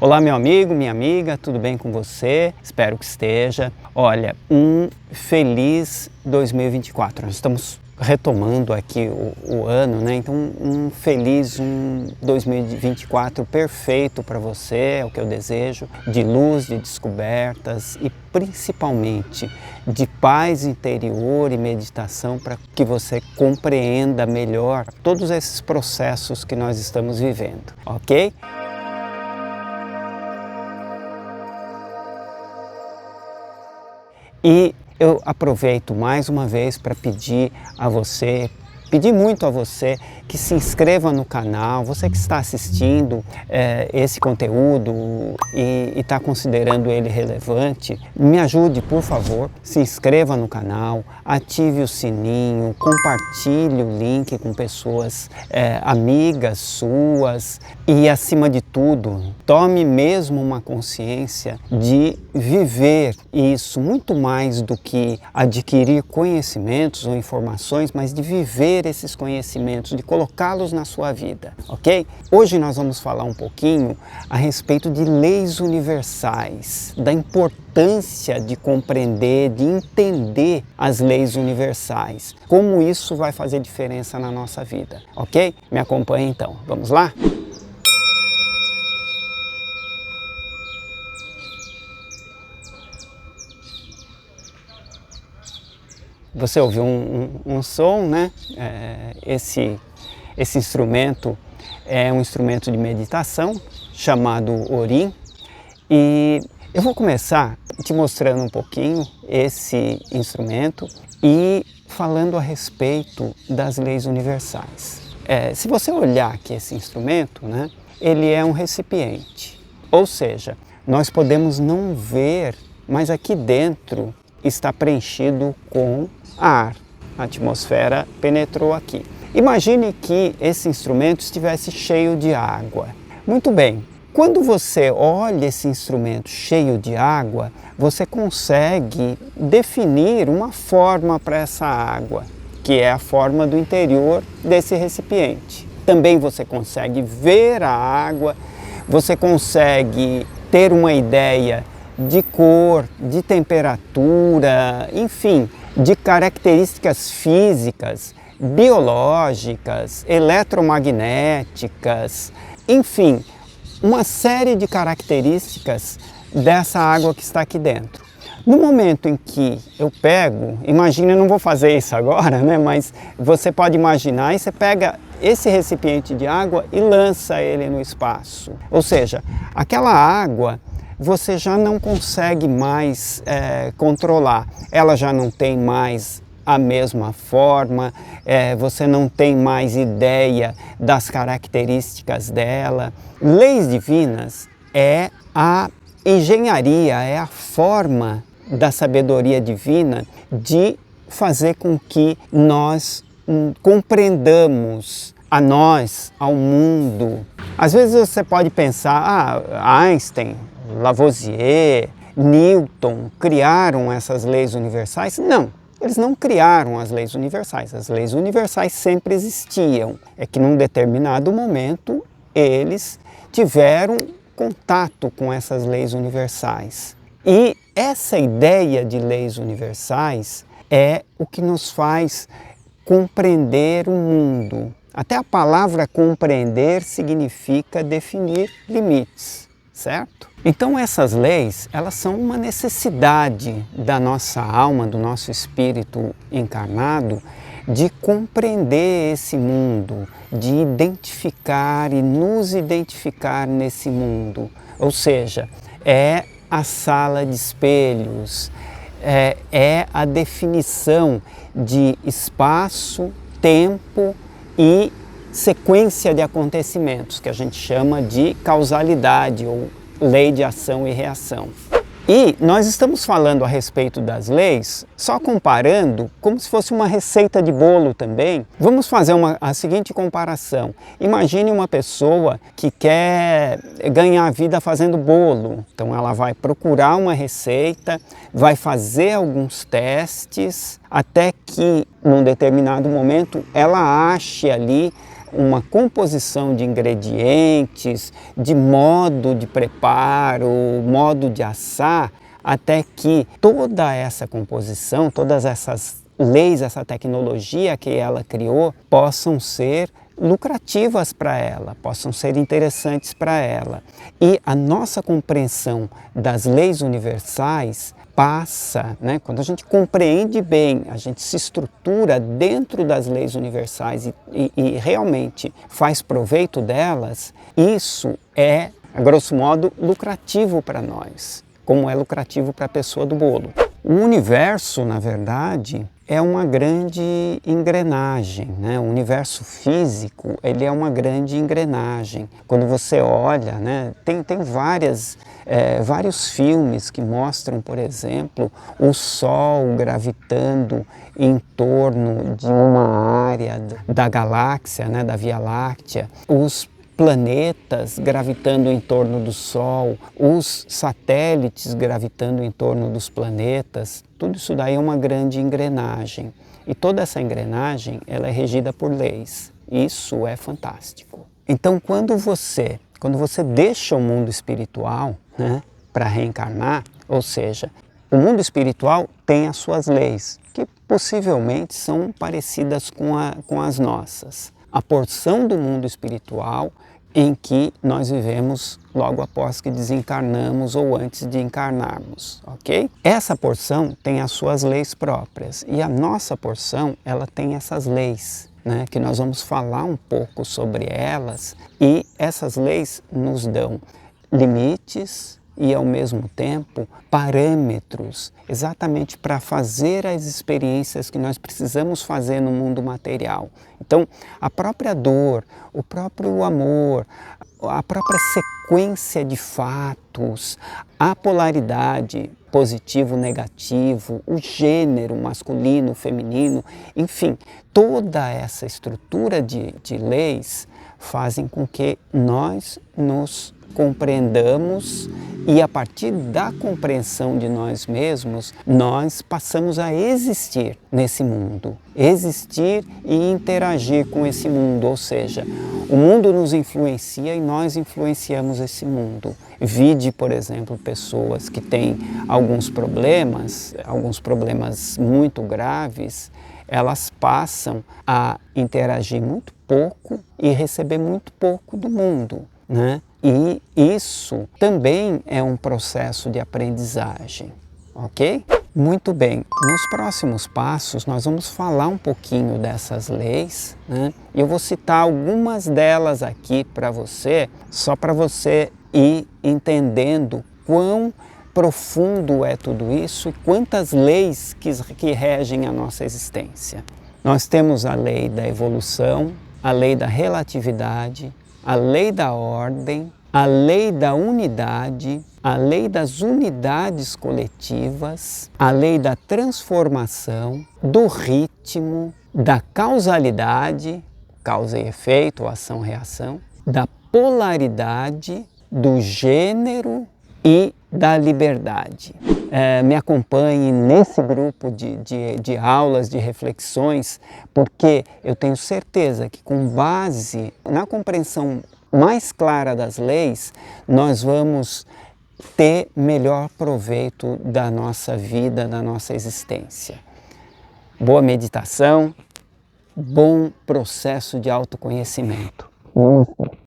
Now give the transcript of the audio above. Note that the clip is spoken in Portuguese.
Olá, meu amigo, minha amiga, tudo bem com você? Espero que esteja. Olha, um feliz 2024. Nós estamos retomando aqui o ano, né? Então, um feliz 2024 perfeito para você, é o que eu desejo, de luz, de descobertas e principalmente de paz interior e meditação para que você compreenda melhor todos esses processos que nós estamos vivendo, ok? E eu aproveito mais uma vez para pedir muito a você que se inscreva no canal, você que está assistindo esse conteúdo e está considerando ele relevante, me ajude, por favor, se inscreva no canal, ative o sininho, compartilhe o link com pessoas amigas suas e, acima de tudo, tome mesmo uma consciência de viver isso muito mais do que adquirir conhecimentos ou informações, mas de viver esses conhecimentos, de colocá-los na sua vida, ok? Hoje nós vamos falar um pouquinho a respeito de leis universais, da importância de compreender, de entender as leis universais, como isso vai fazer diferença na nossa vida, ok? Me acompanhe então, vamos lá? Você ouviu um som, né? Esse instrumento é um instrumento de meditação chamado Orim, e eu vou começar te mostrando um pouquinho esse instrumento e falando a respeito das leis universais. Se você olhar aqui esse instrumento, né? Ele é um recipiente, ou seja, nós podemos não ver, mas aqui dentro está preenchido com ar. A atmosfera penetrou aqui. Imagine que esse instrumento estivesse cheio de água. Muito bem, quando você olha esse instrumento cheio de água, você consegue definir uma forma para essa água, que é a forma do interior desse recipiente. Também você consegue ver a água, você consegue ter uma ideia de cor, de temperatura, enfim, de características físicas, biológicas, eletromagnéticas, enfim, uma série de características dessa água que está aqui dentro. No momento em que eu pego, imagina, eu não vou fazer isso agora, né? Mas você pode imaginar, e você pega esse recipiente de água e lança ele no espaço. Ou seja, aquela água você já não consegue mais controlar, ela já não tem mais a mesma forma, você não tem mais ideia das características dela. Leis divinas é a engenharia, é a forma da sabedoria divina de fazer com que nós compreendamos a nós, ao mundo. Às vezes você pode pensar, Einstein, Lavoisier, Newton criaram essas leis universais? Não, eles não criaram as leis universais. As leis universais sempre existiam. É que num determinado momento eles tiveram contato com essas leis universais. E essa ideia de leis universais é o que nos faz compreender o mundo. Até a palavra compreender significa definir limites, certo? Então essas leis, elas são uma necessidade da nossa alma, do nosso espírito encarnado, de compreender esse mundo, de identificar e nos identificar nesse mundo. Ou seja, é a sala de espelhos, é a definição de espaço, tempo e sequência de acontecimentos, que a gente chama de causalidade ou lei de ação e reação. E nós estamos falando a respeito das leis, só comparando como se fosse uma receita de bolo também. Vamos fazer a seguinte comparação. Imagine uma pessoa que quer ganhar a vida fazendo bolo. Então ela vai procurar uma receita, vai fazer alguns testes, até que num determinado momento ela ache ali uma composição de ingredientes, de modo de preparo, modo de assar, até que toda essa composição, todas essas leis, essa tecnologia que ela criou, possam ser lucrativas para ela, possam ser interessantes para ela. E a nossa compreensão das leis universais passa, né? Quando a gente compreende bem, a gente se estrutura dentro das leis universais e realmente faz proveito delas, isso é, a grosso modo, lucrativo para nós, como é lucrativo para a pessoa do bolo. O universo, na verdade, é uma grande engrenagem, né? O universo físico, ele é uma grande engrenagem. Quando você olha, né? Tem vários filmes que mostram, por exemplo, o Sol gravitando em torno de uma área da galáxia, né? Da Via Láctea, os planetas gravitando em torno do Sol, os satélites gravitando em torno dos planetas, tudo isso daí é uma grande engrenagem. E toda essa engrenagem, ela é regida por leis. Isso é fantástico. Então, quando você deixa o mundo espiritual, né, para reencarnar, ou seja, o mundo espiritual tem as suas leis, que possivelmente são parecidas com as nossas. A porção do mundo espiritual em que nós vivemos logo após que desencarnamos ou antes de encarnarmos, ok? Essa porção tem as suas leis próprias e a nossa porção, ela tem essas leis, né? Que nós vamos falar um pouco sobre elas, e essas leis nos dão limites e, ao mesmo tempo, parâmetros exatamente para fazer as experiências que nós precisamos fazer no mundo material. Então, a própria dor, o próprio amor, a própria sequência de fatos, a polaridade positivo-negativo, o gênero masculino, feminino, enfim, toda essa estrutura de leis fazem com que nós nos compreendamos, e a partir da compreensão de nós mesmos, nós passamos a existir nesse mundo, existir e interagir com esse mundo, ou seja, o mundo nos influencia e nós influenciamos esse mundo. Vide, por exemplo, pessoas que têm alguns problemas muito graves, elas passam a interagir muito pouco e receber muito pouco do mundo, né? E isso também é um processo de aprendizagem, ok? Muito bem, nos próximos passos nós vamos falar um pouquinho dessas leis, né? E eu vou citar algumas delas aqui para você, só para você ir entendendo quão profundo é tudo isso e quantas leis que regem a nossa existência. Nós temos a lei da evolução, a lei da relatividade, a lei da ordem, a lei da unidade, a lei das unidades coletivas, a lei da transformação, do ritmo, da causalidade, causa e efeito, ação-reação, da polaridade, do gênero e da liberdade. Me acompanhe nesse grupo de aulas, de reflexões, porque eu tenho certeza que, com base na compreensão mais clara das leis, nós vamos ter melhor proveito da nossa vida, da nossa existência. Boa meditação, bom processo de autoconhecimento.